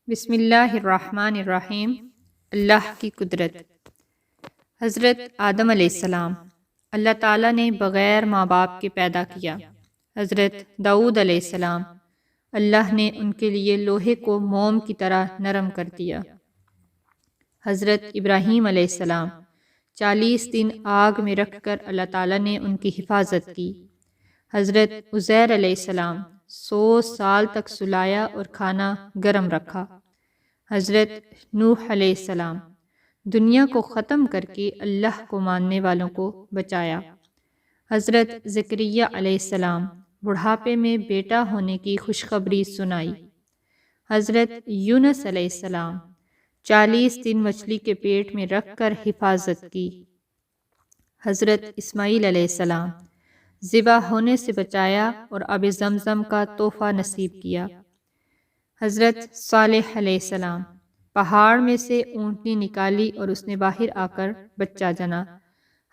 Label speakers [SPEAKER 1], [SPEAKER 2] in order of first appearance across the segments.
[SPEAKER 1] بسم اللہ الرحمن الرحیم۔ اللہ کی قدرت۔ حضرت آدم علیہ السلام اللہ تعالیٰ نے بغیر ماں باپ کے پیدا کیا۔ حضرت داؤد علیہ السلام اللہ نے ان کے لیے لوہے کو موم کی طرح نرم کر دیا۔ حضرت ابراہیم علیہ السلام 40 دن آگ میں رکھ کر اللہ تعالیٰ نے ان کی حفاظت کی۔ حضرت عزیر علیہ السلام 100 سال تک سلایا اور کھانا گرم رکھا۔ حضرت نوح علیہ السلام دنیا کو ختم کر کے اللہ کو ماننے والوں کو بچایا۔ حضرت زکریا علیہ السلام بڑھاپے میں بیٹا ہونے کی خوشخبری سنائی۔ حضرت یونس علیہ السلام 40 دن مچھلی کے پیٹ میں رکھ کر حفاظت کی۔ حضرت اسماعیل علیہ السلام ذبح ہونے سے بچایا اور آب زمزم کا تحفہ نصیب کیا۔ حضرت صالح علیہ السلام پہاڑ میں سے اونٹنی نکالی اور اس نے باہر آ کر بچہ جنا۔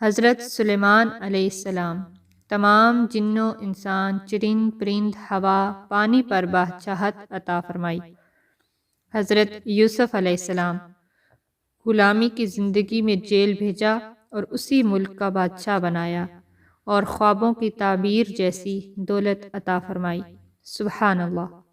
[SPEAKER 1] حضرت سلیمان علیہ السلام تمام جنوں انسان چرند پرند ہوا پانی پر بادشاہت عطا فرمائی۔ حضرت یوسف علیہ السلام غلامی کی زندگی میں جیل بھیجا اور اسی ملک کا بادشاہ بنایا اور خوابوں کی تعبیر جیسی دولت عطا فرمائی۔ سبحان اللہ۔